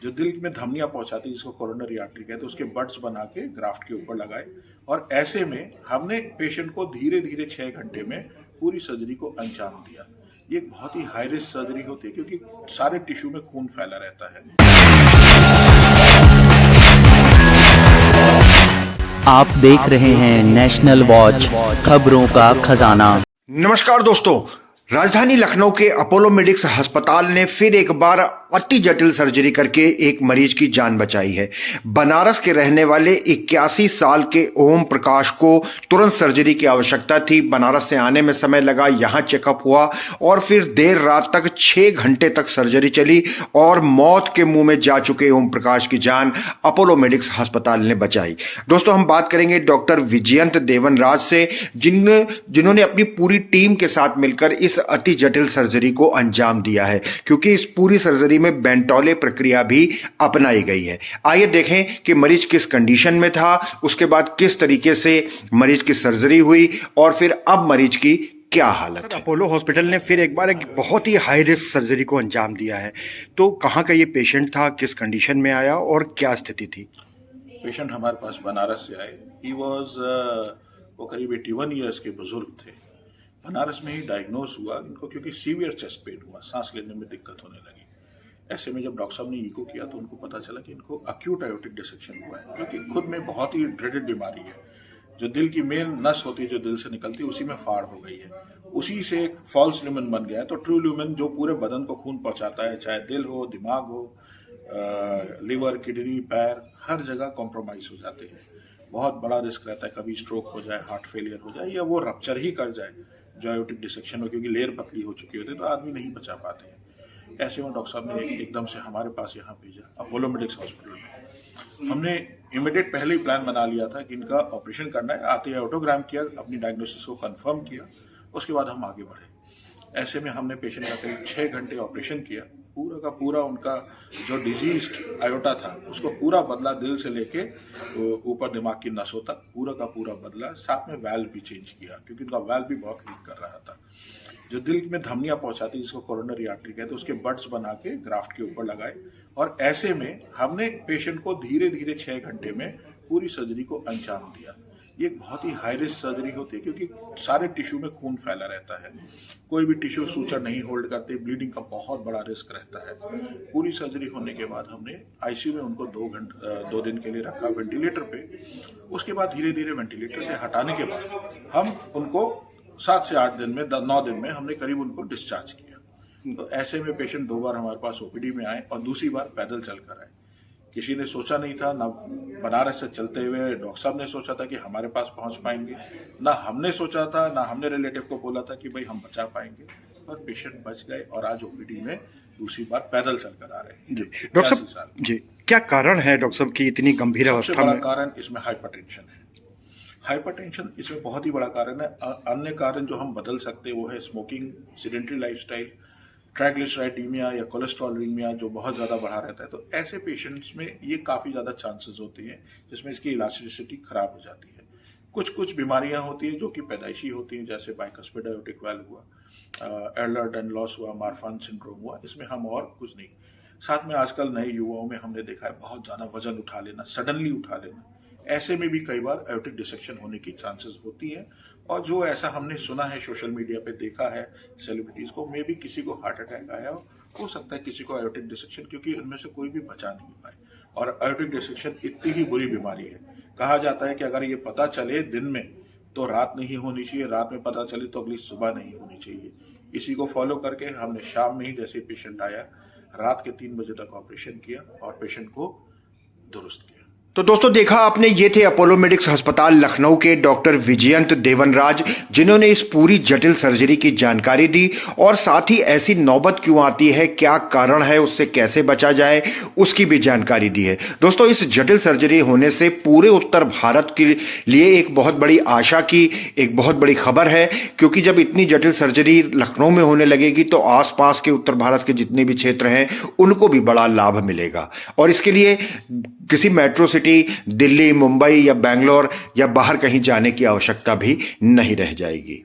जो दिल में धमनियां पहुंचाती है जिसको कोरोनरी आर्टरी कहते हैं, उसके बड्स बना के ग्राफ्ट के ऊपर लगाए। और ऐसे में हमने पेशेंट को धीरे धीरे 6 घंटे में पूरी सर्जरी को अंजाम दिया। ये एक बहुत ही हाई रिस्क सर्जरी होती है क्योंकि सारे टिश्यू में खून फैला रहता है। आप देख रहे हैं नेशनल वॉच, खबरों का खजाना। नमस्कार दोस्तों, राजधानी लखनऊ के अपोलो मेडिक्स अस्पताल ने फिर एक बार अति जटिल सर्जरी करके एक मरीज की जान बचाई है। बनारस के रहने वाले 81 साल के ओम प्रकाश को तुरंत सर्जरी की आवश्यकता थी। बनारस से आने में समय लगा, यहां चेकअप हुआ और फिर देर रात तक 6 घंटे तक सर्जरी चली और मौत के मुंह में जा चुके ओम प्रकाश की जान अपोलो मेडिक्स अस्पताल ने बचाई। दोस्तों, हम बात करेंगे डॉक्टर विजयंत देवनराज से, जिन्होंने अपनी पूरी टीम के साथ मिलकर इस अति जटिल सर्जरी को अंजाम दिया है, क्योंकि इस पूरी सर्जरी में बेंटोले प्रक्रिया भी अपनाई गई है। आइए देखें कि मरीज किस कंडीशन में था, उसके बाद किस तरीके से मरीज की सर्जरी हुई और फिर अब मरीज की क्या हालत है। अपोलो हॉस्पिटल ने फिर एक बार एक बहुत ही हाई रिस्क सर्जरी को अंजाम दिया है, तो कहाँ का ये पेशेंट था, किस कंडीशन में आया और क्या स्थिति थी? पेशेंट हमारे पास बनारस से आए। वो करीब 81 ईयर्स के बुजुर्ग थे। बनारस में ही डायग्नोज हुआ इनको, क्योंकि सीवियर चेस्ट पेन हुआ, सांस लेने में दिक्कत होने लगी। ऐसे में जब डॉक्टर साहब ने ईको किया तो उनको पता चला कि इनको अक्यूट आयोटिक डिसेक्शन हुआ है, जो कि खुद में बहुत ही ड्रेडेड बीमारी है। जो दिल की मेन नस होती है जो दिल से निकलती है, उसी में फाड़ हो गई है। उसी से एक फॉल्स ल्यूमेन बन गया है। तो ट्रू ल्यूमेन जो पूरे बदन को खून पहुंचाता है, चाहे दिल हो, दिमाग हो, लिवर, किडनी, पैर, हर जगह कॉम्प्रोमाइज हो जाते हैं। बहुत बड़ा रिस्क रहता है, कभी स्ट्रोक हो जाए, हार्ट फेलियर हो जाए, या वो रप्चर ही कर जाए जो आयोटिक डिसेक्शन हो, क्योंकि लेयर पतली हो चुकी होती है तो आदमी नहीं बचा पाते हैं। ऐसे में डॉक्टर साहब ने एकदम से हमारे पास यहाँ भेजा अपोलो मेडिक्स हॉस्पिटल में। हमने इमीडिएट पहले ही प्लान बना लिया था कि इनका ऑपरेशन करना है। आते ही ऑटोग्राम किया, अपनी डायग्नोसिस को कंफर्म किया, उसके बाद हम आगे बढ़े। ऐसे में हमने पेशेंट का करीब 6 घंटे ऑपरेशन किया। पूरा का पूरा उनका जो डिजीज्ड आयोटा था उसको पूरा बदला, दिल से लेके ऊपर दिमाग की नसों तक पूरा का पूरा बदला। साथ में वाल्व भी चेंज किया, क्योंकि उनका वाल्व भी बहुत लीक कर रहा था। जो दिल में धमनियां पहुंचाती है जिसको कोरोनरी आर्टरी कहते हैं, उसके बड्स बना के ग्राफ्ट के ऊपर लगाए। और ऐसे में हमने पेशेंट को धीरे धीरे 6 घंटे में पूरी सर्जरी को अंजाम दिया। ये एक बहुत ही हाई रिस्क सर्जरी होती है क्योंकि सारे टिश्यू में खून फैला रहता है। कोई भी टिश्यू सूचर नहीं होल्ड करते, ब्लीडिंग का बहुत बड़ा रिस्क रहता है। पूरी सर्जरी होने के बाद हमने आईसीयू में उनको 2 दिन के लिए रखा वेंटिलेटर पे। उसके बाद धीरे धीरे वेंटिलेटर से हटाने के बाद हम उनको 7 से 8 दिन में, 9 दिन में हमने करीब उनको डिस्चार्ज किया। तो ऐसे में पेशेंट 2 बार हमारे पास ओपीडी में आए और दूसरी बार पैदल चलकर आए। किसी ने सोचा नहीं था, ना बनारस से चलते हुए डॉक्टर साहब ने सोचा था कि हमारे पास पहुंच पाएंगे, ना हमने सोचा था, ना हमने रिलेटिव को बोला था कि भाई हम बचा पाएंगे। पर पेशेंट बच गए और आज ओपीडी में दूसरी बार पैदल चलकर आ रहे हैं। डॉक्टर साहब जी, क्या कारण है डॉक्टर साहब की इतनी गंभीर अवस्था में? सबसे बड़ा कारण इसमें हाइपरटेंशन है। हाइपरटेंशन इसमें बहुत ही बड़ा कारण है। अन्य कारण जो हम बदल सकते हैं वो है स्मोकिंग, सीडेंटरी लाइफस्टाइल, ट्राइग्लिसराइडीमिया या कोलेस्ट्रॉलरीमिया जो बहुत ज़्यादा बढ़ा रहता है। तो ऐसे पेशेंट्स में ये काफ़ी ज़्यादा चांसेस होते हैं जिसमें इसकी इलास्टिसिटी खराब हो जाती है। कुछ बीमारियां होती हैं जो कि पैदाइशी होती हैं, जैसे बाइकस्पिड आयोटिक वाल्व हुआ, एहलर-डनलॉस हुआ, मार्फान सिंड्रोम हुआ। इसमें हम और कुछ नहीं। साथ में आजकल नए युवाओं में हमने देखा है बहुत ज़्यादा वजन उठा लेना, सडनली उठा लेना। ऐसे में भी कई बार आयोटिक डिसेक्शन होने की चांसेस होती हैं। और जो ऐसा हमने सुना है, सोशल मीडिया पे देखा है सेलिब्रिटीज को, मे भी किसी को हार्ट अटैक आया हो सकता है किसी को आयोटिक डिसेक्शन, क्योंकि उनमें से कोई भी बचा नहीं पाए। और आयोटिक डिसेक्शन इतनी ही बुरी बीमारी है, कहा जाता है कि अगर ये पता चले दिन में तो रात नहीं होनी चाहिए, रात में पता चले तो अगली सुबह नहीं होनी चाहिए। इसी को फॉलो करके हमने शाम में ही, जैसे पेशेंट आया, रात के 3 बजे तक ऑपरेशन किया और पेशेंट को दुरुस्त किया। तो दोस्तों, देखा आपने, ये थे अपोलो मेडिक्स अस्पताल लखनऊ के डॉक्टर विजयंत देवनराज, जिन्होंने इस पूरी जटिल सर्जरी की जानकारी दी और साथ ही ऐसी नौबत क्यों आती है, क्या कारण है, उससे कैसे बचा जाए, उसकी भी जानकारी दी है। दोस्तों, इस जटिल सर्जरी होने से पूरे उत्तर भारत के लिए एक बहुत बड़ी आशा की एक बहुत बड़ी खबर है, क्योंकि जब इतनी जटिल सर्जरी लखनऊ में होने लगेगी तो आसपास के उत्तर भारत के जितने भी क्षेत्र हैं उनको भी बड़ा लाभ मिलेगा। और इसके लिए किसी मेट्रो सिटी, दिल्ली, मुंबई या बैंगलोर या बाहर कहीं जाने की आवश्यकता भी नहीं रह जाएगी।